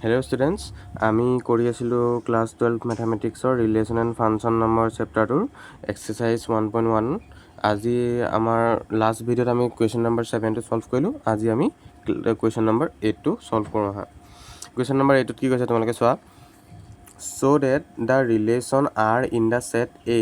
Hello students, আমি কৰি আছিলোঁ ক্লাছ 12 মেথমেটিক্সৰ ৰিলেশ্যন এণ্ড ফাংচন নামৰ চেপ্টাৰটোৰ এক্সাৰচাইজ 1.1 আজি আমাৰ লাষ্ট ভিডিঅ'ত আমি কুৱেশ্যন নম্বৰ 7টো সলভ কৰিলোঁ আজি আমি কুৱেশ্যন নম্বৰ 8টো সলভ কৰোঁ হা কুৱেশ্যন নম্বৰ 8ত কি কৈছে তোমালোকে চোৱা so that the relation are in the set A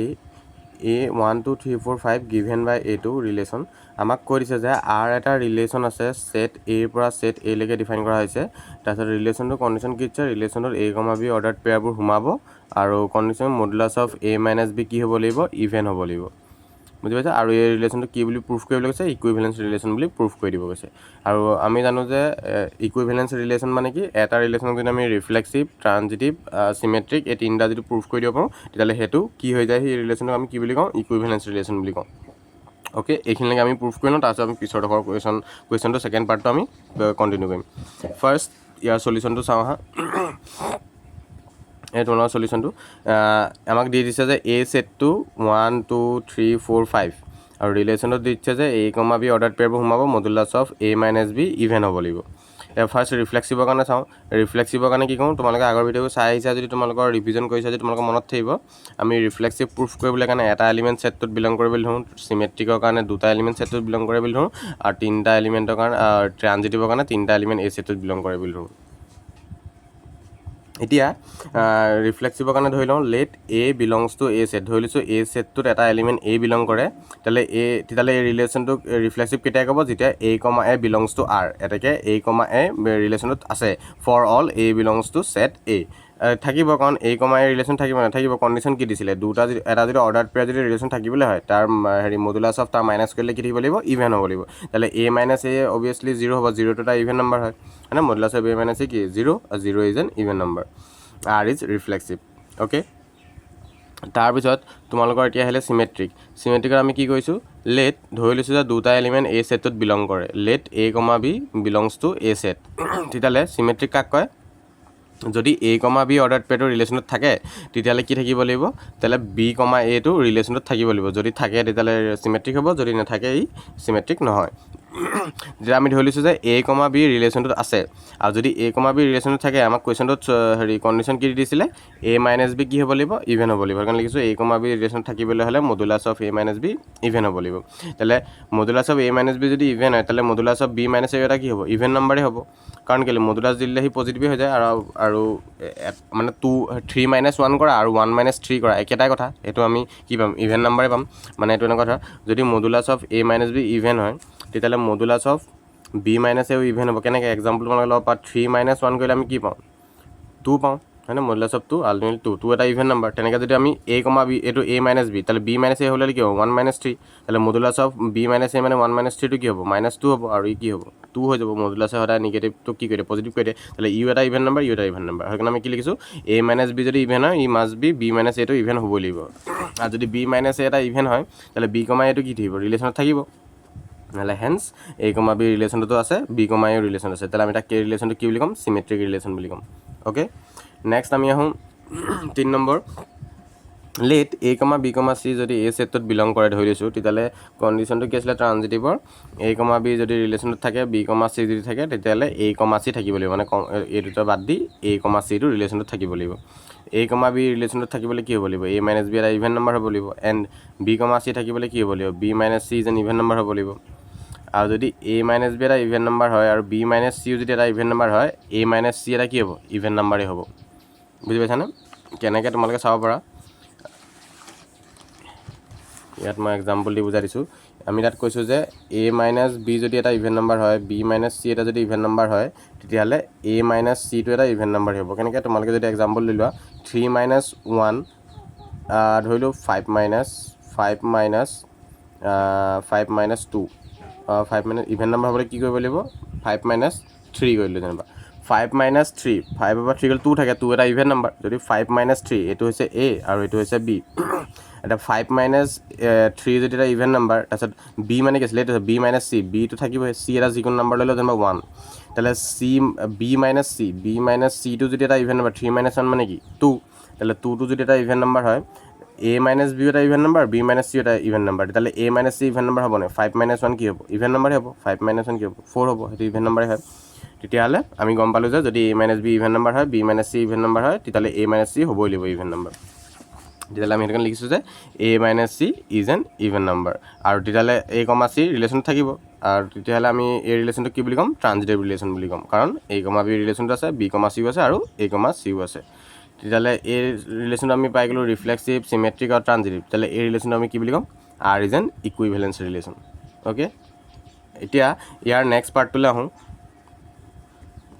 1 2 3 4 5 given by A2 relation আমাক কৈ দিছে যে R এটা ৰিলেশ্যন আছে সেট A পৰা সেট A লৈকে ডিফাইন কৰা হৈছে তাৰপিছত ৰিলেশ্যনটো কণ্ডিশ্যন কি দিছে ৰিলেশ্যনটোত A, B অৰ্ডাৰ্ড পেয়াৰবোৰ সোমাব আৰু condition modulus of A - B কি হ'ব লাগিব ইভেন হ'ব লাগিব বুজি পাইছা আৰু এই ৰিলেশ্যনটো কি বুলি প্ৰুফ কৰিবলৈ কৈছে ইকুইভেলেন্স ৰিলেশ্যন বুলি প্ৰুফ কৰি দিব কৈছে আৰু আমি জানো যে ইকুইভেলেন্স ৰিলেশ্যন মানে কি এটা ৰিলেশ্যনক যদি আমি ৰিফ্লেক্সিভ ট্ৰানজিটিভ চিমেট্ৰিক এই তিনিটা যদি প্ৰুফ কৰি দিব পাৰোঁ তেতিয়াহ'লে সেইটো কি হৈ যায় সেই ৰিলেশ্যনক আমি কি বুলি কওঁ ইকুইভেলেন্স ৰিলেশ্যন বুলি কওঁ ওকে এইখিনিলৈকে আমি প্ৰুফ কৰি লওঁ তাৰপিছত আমি পিছৰ ডখৰ কুৱেশ্যনটো ছেকেণ্ড পাৰ্টটো আমি কণ্টিনিউ কৰিম ফাৰ্ষ্ট ইয়াৰ সলিউশ্যনটো চাওঁ হা এই তোমালোকৰ সলিউশ্যনটো আমাক দি দিছে যে A সেটটো 1 2 3 4 5 আৰু ৰিলেশ্যনটো দিছে যে A, B অৰ্ডাৰ্ড পেয়াৰবোৰ সোমাব modulus of A - B even হ'ব লাগিব ফাৰ্ষ্ট ৰিফ্লেক্সিভৰ কাৰণে চাওঁ ৰিফ্লেক্সিভৰ কাৰণে কি কৰোঁ তোমালোকে আগৰ ভিডিঅ'টো চাই আহিছা যদি তোমালোকৰ ৰিভিজন কৰিছা যদি তোমালোকৰ মনত থাকিব আমি ৰিফ্লেক্সিভ প্ৰুফ কৰিবলৈ কাৰণে এটা এলিমেণ্ট সেটটোত বিলং কৰিবলৈ ধৰোঁ চিমেট্ৰিকৰ কাৰণে দুটা এলিমেণ্ট সেটটোত বিলং কৰিবলৈ ধৰোঁ আৰু তিনিটা এলিমেণ্টৰ কাৰণে ট্ৰানজিটিভৰ কাৰণে তিনিটা এলিমেণ্ট A সেটটোত বিলং কৰিবলৈ ধৰোঁ এতিয়া ৰিফ্লেক্সিভৰ কাৰণে ধৰি লওঁ let A belongs to A set ধৰি লৈছোঁ A সেটটোত এটা এলিমেণ্ট A বিলং কৰে তেতিয়াহ'লে এই ৰিলেশ্যনটোক ৰিফ্লেক্সিভ কেতিয়া ক'ব যেতিয়া A, A belongs to R এতেকে A, A ৰিলেশ্যনটোত আছে for all A belongs to set A থাকিব কাৰণ A, A ৰিলেশ্যন থাকিব নাথাকিব কণ্ডিশ্যন কি দিছিলে এটা যদি অৰ্ডাৰ্ড পেয়াৰ যদি ৰিলেশ্যন থাকিবলৈ হয় তাৰ মডুলাছ অফ তাৰ মাইনাছ কৰিলে কি থাকিব লাগিব ইভেন হ'ব লাগিব তেতিয়াহ'লে A - A অবভিয়াছলি 0 হ'ব 0টো এটা ইভেন নম্বৰ হয় না মডুলাছ অফ A - A কি 0 আৰু 0 is an even number R is reflexive okay তাৰপিছত তোমালোকৰ এতিয়া আহিলে চিমেট্ৰিকত আমি কি কৰিছোঁ লেট ধৰি লৈছোঁ যে দুটা এলিমেণ্ট A সেটটোত বিলং কৰে let A, B belongs to A set তেতিয়াহ'লে চিমেট্ৰিক কাক কয় যদি A, B অৰ্ডাৰ্ড পেয়াৰটো ৰিলেশ্যনত থাকে তেতিয়াহ'লে কি থাকিব লাগিব তেতিয়াহ'লে B, Aটো ৰিলেশ্যনত থাকিব লাগিব যদি থাকে তেতিয়াহ'লে চিমেট্ৰিক হ'ব যদি নাথাকে ই চিমেট্ৰিক নহয় যেতিয়া আমি ধৰি লৈছোঁ যে A, B ৰিলেশ্যনটোত আছে আৰু যদি A, B ৰিলেশ্যনত থাকে আমাক কুৱেশ্যনটোত কণ্ডিশ্যন কি দিছিলে A - B কি হ'ব লাগিব ইভেন হ'ব লাগিব সেইকাৰণে লিখিছোঁ A, B ৰিলেশ্যনত থাকিবলৈ হ'লে modulus of A - B even হ'ব লাগিব তেতিয়াহ'লে মডুলাছ অফ A - B যদি ইভেন হয় তেতিয়াহ'লে মডুলাছ অফ B - A এটা কি হ'ব ইভেন নাম্বাৰেই হ'ব কাৰণ কেলৈ মডুলাছ দিলে সি পজিটিভে হৈ যায় আৰু মানে 3 - 1 কৰা আৰু 1 - 3 কৰা একেটাই কথা এইটো আমি কি পাম ইভেন নাম্বাৰে পাম মানে এইটো এনেকুৱা কথা যদি modulus of A - B even হয় তেতিয়াহ'লে modulus of B - A even হ'ব কেনেকৈ এক্সাম্পল তোমালোকে ল'ব পাৰা 3 - 1 কৰিলে আমি কি পাওঁ 2 পাওঁ হয় না মডুলাছ অফ 2 আল্টিমেটলি 2 এটা ইভেন নাম্বাৰ তেনেকৈ যদি আমি A, B এইটো A - B তাহলে B - A হ'লে কি হ'ব 1 - 3 তাহলে মডুলাছ অফ B - A মানে 1 - 3টো কি হ'ব -2 হ'ব আৰু ই কি হ'ব 2 হৈ যাব মডুলাছে সদায় নিগেটিভটো কি কৰি দিয়ে পজিটিভ কৰি দিয়ে তাহলে ইউ এটা ইভেন নাম্বাৰ ইউ এটা ইভেন নাম্বাৰ সেইকাৰণে আমি কি লিখিছোঁ A - B যদি ইভেন হয় ই মাষ্ট বি B - Aটো ইভেন হ'বই লাগিব আৰু যদি B - A এটা ইভেন হয় তাহলে B, Aটো কি থাকিব ৰিলেশ্যনত থাকিব নহ'লে হেন্স A, B ৰিলেশ্যনটো আছে B, A ৰিলেশ্যন আছে তাহলে আমি তাক ৰিলেশ্যনটো কি বুলি ক'ম চিমেট্ৰিক ৰিলেশ্যন বুলি ক'ম অ'কে নেক্সট আমি আহোঁ 3 number let A, B, C যদি A সেটটোত বিলং কৰে ধৰি লৈছোঁ তেতিয়াহ'লে কণ্ডিশ্যনটো কি আছিলে ট্ৰানজিটিভৰ A, B যদি ৰিলেশ্যনত থাকে B, C যদি থাকে তেতিয়াহ'লে A, C থাকিব লাগিব মানে এই দুটা বাদ দি A, Cটো ৰিলেশ্যনত থাকিব লাগিব A, B ৰিলেশ্যনত থাকিবলৈ কি হ'ব লাগিব A - B এটা ইভেন নম্বৰ হ'ব লাগিব এণ্ড B, C থাকিবলৈ কি হ'ব লাগিব B - C যেন ইভেন নম্বৰ হ'ব লাগিব আৰু যদি A - B এটা ইভেন নম্বৰ হয় আৰু B - C যদি এটা ইভেন নম্বৰ হয় A - C এটা কি হ'ব ইভেন নম্বৰেই হ'ব বুজি পাইছানে কেনেকৈ তোমালোকে চাব পাৰা ইয়াত মই এক্সাম্পল দি বুজাই দিছোঁ আমি তাত কৈছোঁ যে A - B যদি এটা ইভেন নম্বৰ হয় B - C এটা যদি ইভেন নম্বৰ হয় তেতিয়াহ'লে A - Cটো এটা ইভেন নম্বৰ হ'ব কেনেকৈ তোমালোকে যদি এক্সাম্পল দি লোৱা 3 - 1 ধৰিলোঁ 5 - 2 5 ইভেন নম্বৰ হ'বলৈ কি কৰিব লাগিব 5 - 3 কৰিলোঁ যেনিবা 5 - 3 5 পৰা 3 গ'লে 2 থাকে 2 এটা ইভেন নম্বৰ যদি 5 - 3 এইটো হৈছে A আৰু এইটো হৈছে B এটা 5 - 3 যদি এটা ইভেন নম্বৰ তাৰপিছত B মানে কি আছিলে এইটো B - C Bটো থাকিবই C এটা যিকোনো নম্বৰ লৈ লওঁ যেনিবা 1 তাহলে B - Cটো যদি এটা ইভেন নম্বৰ 3 - 1 মানে কি 2 তাহলে 2টো যদি এটা ইভেন নম্বৰ হয় A - B এটা ইভেন নম্বৰ B - C এটা ইভেন নম্বৰ তেতিয়াহ'লে A - C ইভেন নম্বৰ হ'ব নে 5 - 1 কি হ'ব ইভেন নম্বৰে হ'ব 5 - 1 কি হ'ব 4 হ'ব সেইটো ইভেন নম্বৰে হয় তেতিয়াহ'লে আমি গম পালোঁ যে যদি a minus b even number হয় b minus c even number হয় তেতিয়াহ'লে a মাইনাছ c হ'বই লাগিব ইভেন নাম্বাৰ তেতিয়াহ'লে আমি সেইটো লিখিছোঁ যে a minus c is an even number আৰু তেতিয়াহ'লে a, c ৰিলেশ্যন থাকিব আৰু তেতিয়াহ'লে আমি এই ৰিলেশ্যনটো কি বুলি ক'ম ট্ৰানজিটিভ ৰিলেশ্যন বুলি ক'ম কাৰণ a, b ৰিলেশ্যনটো আছে b, c আছে আৰু a, c আছে তেতিয়াহ'লে এই ৰিলেশ্যনটো আমি পাই গ'লোঁ ৰিফ্লেক্সিভ চিমেট্ৰিক আৰু ট্ৰানজিটিভ তেতিয়াহ'লে এই ৰিলেশ্যনটো আমি কি বুলি ক'ম R is an equivalence relation okay এতিয়া ইয়াৰ নেক্সট পাৰ্টটোলৈ আহোঁ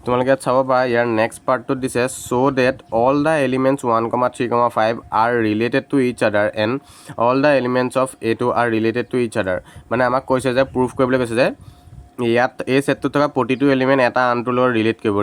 তোমালোকে ইয়াত চাব পাৰা ইয়াৰ নেক্সট পাৰ্টটোত দিছে so' that all the elements 1, 3, 5 are related to each other and all the elements of A2 are related to each other মানে আমাক কৈছে যে প্ৰুফ কৰিবলৈ কৈছে যে ইয়াত এই ছেটটোত থকা প্ৰতিটো এলিমেণ্ট এটা আনটোৰ লগত ৰিলেট কৰিব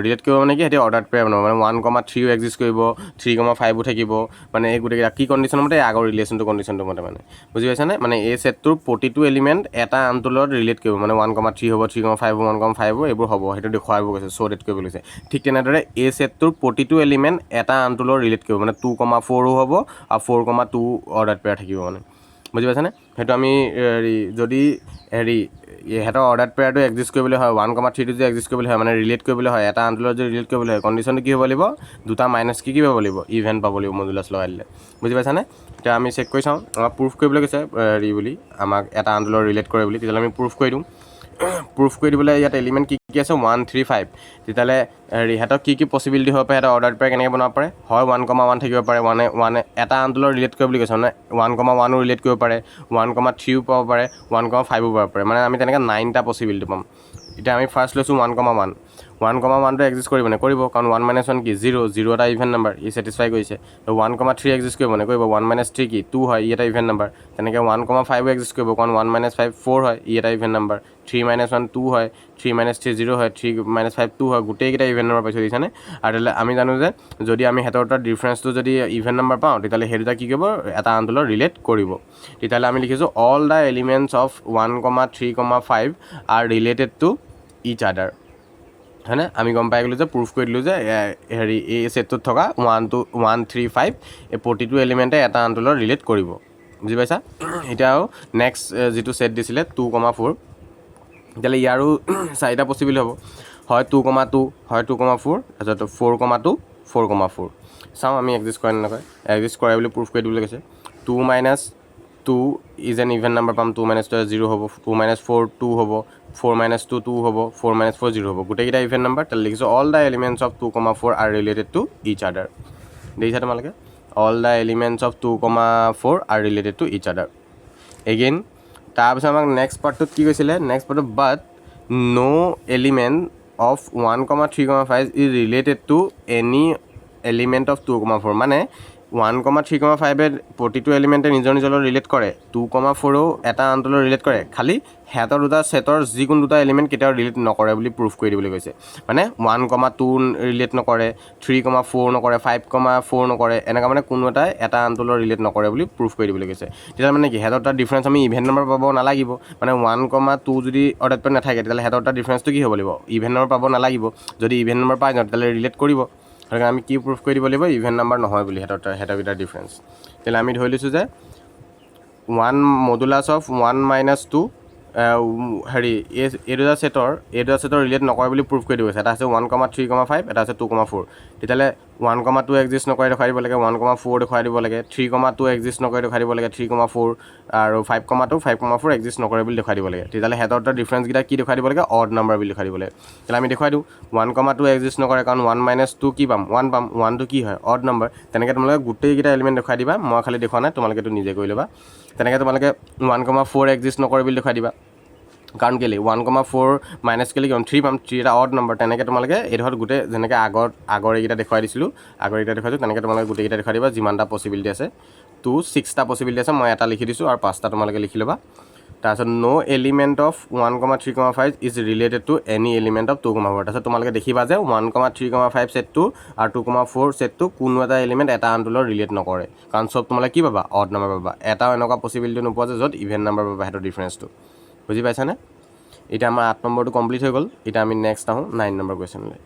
মানে কি সেইটো অৰ্ডাৰ পেয়াৰ বনাব মানে 1, 3ও এক্সিষ্ট কৰিব 3, 5ও থাকিব মানে এই গোটেইকেইটা কি কণ্ডিশ্যনৰ মতে আগৰ কণ্ডিশ্যনটো মতে মানে বুজি পাইছানে মানে এই ছেটটোৰ প্ৰতিটো এলিমেণ্ট এটা আনটোৰ লগত ৰিলেট কৰিব মানে 1, 3 হ'ব 3, 5 হ'ব 1, 5 হ'ব এইবোৰ হ'ব সেইটো দেখুৱাব কৈছে চ' ডেট কৰিব লৈছে ঠিক তেনেদৰে এই ছেটটোৰ প্ৰতিটো এলিমেণ্ট এটা আনটোৰ লগত ৰিলেট কৰিব মানে 2, 4ও হ'ব আৰু 4, 2 অৰ্ডাৰ পেয়াৰ থাকিব মানে বুজি পাইছানে সেইটো আমি যদি সিহঁতৰ অৰ্ডাৰ পেয়াৰটো এক্সিষ্ট কৰিবলৈ হয় 1, 3টো যদি এক্সিষ্ট কৰিবলৈ হয় মানে ৰিলেট কৰিবলৈ হয় এটা আনটোৰ লগত যদি ৰিলেট কৰিবলৈ হয় কণ্ডিশ্যনটো কি হ'ব লাগিব দুটা মাইনাছ কি পাব লাগিব ইভেন পাব লাগিব মডুলাছ লগাই দিলে বুজি পাইছানে এতিয়া আমি চেক কৰি চাওঁ আমাক প্ৰুফ কৰিবলৈ কৈছে বুলি আমাক এটা আনটোৰ লগত ৰিলেট কৰে বুলি তেতিয়াহ'লে আমি প্ৰুফ কৰি দিওঁ প্ৰুফ কৰি দিবলৈ ইয়াত এলিমেণ্ট কি আছে 1, 3, 5 তেতিয়াহ'লে সিহঁতক কি পচিবিলিটি হ'ব পাৰে সিহঁতৰ অৰ্ডাৰ পেয়াৰ কেনেকৈ বনাব পাৰে হয় 1, 1 থাকিব পাৰে 1 এটা আনটোৰ লগত ৰিলেট কৰিব বুলি কৈছে মানে 1, 1ও ৰিলেট কৰিব পাৰে 1, 3ও পাব পাৰে 1, 5ও পাব পাৰে মানে আমি তেনেকৈ 9টা পচিবিলিটি পাম এতিয়া আমি ফাৰ্ষ্ট লৈছোঁ 1, 1টো এক্সিষ্ট কৰিব নে কৰিব কাৰণ 1 - 1 কি 0 এটা ইভেন নাম্বাৰ ই ছেটিছফাই কৰিছে 1, 3 এক্সিষ্ট কৰিব নে কৰিব 1 - 3 কি 2 হয় ই এটা ইভেন নাম্বাৰ তেনেকৈ 1, 5ও এক্সিষ্ট কৰিব কাৰণ 1 - 5 4 হয় ই এটা ইভেন নাম্বাৰ 3 - 1 2 হয় 3 - 3 0 হয় 3 - 5 2 হয় গোটেইকেইটা ইভেন নাম্বাৰ পাইছোঁ দিছেনে আৰু তেতিয়াহ'লে আমি জানো যে যদি আমি সিহঁতৰ তাৰ ডিফাৰেঞ্চটো যদি ইভেন নাম্বাৰ পাওঁ তেতিয়াহ'লে সেই দুটা কি কৰিব এটা আনটোৰ লগত ৰিলেট কৰিব তেতিয়াহ'লে আমি লিখিছোঁ all the elements of 1, 3, 5 are related to each আদাৰ হয়নে আমি গম পাই গ'লোঁ যে প্ৰুফ কৰি দিলোঁ যে এই ছেটটোত থকা 1, 3, 5 এই প্ৰতিটো এলিমেণ্টে এটা আনটোৰ লগত ৰিলেট কৰিব বুজি পাইছা এতিয়া আৰু নেক্সট যিটো ছেট দিছিলে 2, 4 তেতিয়াহ'লে ইয়াৰো 4টা পচিবল হ'ব হয় 2, 2 হয় 2, 4 তাৰপিছত 4, 2 4, 4 চাওঁ আমি এক্সিষ্ট কৰে নকয় এক্সিষ্ট কৰে বুলি প্ৰুফ কৰি দিবলৈ কৈছে 2 - 2 ইজ এন ইভেন নাম্বাৰ পাম 2 - 2 0 হ'ব 2 - 4 2 হ'ব 4 - 2 2 হ'ব 4 - 4 0 হ'ব গোটেইকেইটা ইভেন নাম্বাৰ তাত লিখিছোঁ all the elements of 2, 4 are related to each other দেখিছা তোমালোকে all the elements of 2, 4 are related to each other again তাৰপিছত আমাক নেক্সট পাৰ্টটোত কি কৈছিলে নেক্সট পাৰ্টত but no' element of 1, 3, 5 is related to any element of 2, 4 মানে 1, 3, 5 প্ৰতিটো এলিমেণ্টে নিজৰ লগত ৰিলেট কৰে 2, 4ও এটা আনটোৰ লগত ৰিলেট কৰে খালি সিহঁতৰ দুটা ছেটৰ যিকোনো দুটা এলিমেণ্ট কেতিয়াও ৰিলেট নকৰে বুলি প্ৰুফ কৰি দিবলৈ কৈছে মানে 1, 2 ৰিলেট নকৰে 3, 4 নকৰে 5, 4 নকৰে এনেকুৱা মানে কোনো এটা আনটোৰ লগত ৰিলেট নকৰে বুলি প্ৰুফ কৰি দিবলৈ কৈছে তেতিয়া মানে কি সিহঁতৰ তাৰ ডিফাৰেঞ্চ আমি ইভেন নাম্বাৰ পাব নালাগিব মানে 1, 2 যদি অৰ্ডাৰ পেয়াৰ নাথাকে তেতিয়াহ'লে সিহঁতৰ তাৰ ডিফাৰেঞ্চটো কি হ'ব লাগিব ইভেন নাম্বাৰ পাব নালাগিব যদি ইভেন নাম্বাৰ পাই যাওঁ তেতিয়াহ'লে ৰিলেট কৰিব সেইকাৰণে আমি কি প্ৰুফ কৰি দিব লাগিব ইভেন নাম্বাৰ নহয় বুলি সিহঁতৰ ডিফাৰেঞ্চ তেতিয়াহ'লে আমি ধৰি লৈছোঁ যে 1 মডুলাছ অফ 1 - 2 এই দুটা ছেটৰ ৰিলেট নকৰে বুলি প্ৰুফ কৰি দিব গৈছে এটা আছে 1, 3, 5 এটা আছে 2, 4 তেতিয়াহ'লে 1, 2 এক্সিষ্ট নকৰে দেখুৱাই দিব লাগে 1, 4 দেখুৱাই দিব লাগে 3, 2 এক্সিষ্ট নকৰে দেখুৱাই দিব লাগে 3, 4 আৰু 5, 2 5, 4 এক্সিষ্ট নকৰে বুলি দেখুৱাই দিব লাগে তেতিয়াহ'লে সিহঁতৰ তাৰ ডিফাৰেঞ্চকেইটা কি দেখুৱাই দিব লাগে অড নাম্বাৰ বুলি দেখুৱাই দিব লাগে তেতিয়াহ'লে আমি দেখুৱাই দিওঁ 1, 2 এক্সিষ্ট নকৰে কাৰণ 1 - 2 কি পাম 1 পাম 1টো কি হয় অড নাম্বাৰ তেনেকৈ তোমালোকে গোটেইকেইটা এলিমেণ্ট দেখুৱাই দিবা মই খালি দেখুওৱা নাই তোমালোকেতো নিজে কৰি ল'বা তেনেকৈ তোমালোকে 1, 4 এক্সিষ্ট নকৰে বুলি দেখুৱাই দিবা কাৰণ কেলৈ 1, 4 মাইনাছ কেলৈ কিমান 3 পাম 3 এটা অড নাম্বাৰ তেনেকৈ তোমালোকে এইডোখৰত গোটেই যেনেকৈ আগৰ এইকেইটা দেখুৱাই দিছিলোঁ দেখুৱাইছোঁ তেনেকৈ তোমালোকে গোটেইকেইটা দেখুৱাই দিবা যিমানটা পচিবিলিটি আছে 6টা পচিবিলিটি আছে মই এটা লিখি দিছোঁ আৰু 5টা তোমালোকে লিখি ল'বা তাৰপিছত no' element of 1, 3, 5 is related to any element of 2, 4 তাৰপিছত তোমালোকে দেখিবা যে 1, 3, 5 ছেটটো আৰু 2, 4 ছেটটো কোনো এটা এলিমেণ্ট এটা আনটোৰ লগত ৰিলেট নকৰে কাৰণ চব তোমালোকে কি পাবা অড নাম্বাৰ পাবা এটাও এনেকুৱা পচিবিলিটি নোপোৱা যে য'ত ইভেন নাম্বাৰ পাবা সিহঁতৰ ডিফাৰেঞ্চটো বুজি পাইছানে এতিয়া আমাৰ 8 নম্বৰটো কমপ্লিট হৈ গ'ল এতিয়া আমি নেক্সট আহোঁ 9 নম্বৰ কুৱেশ্যনলৈ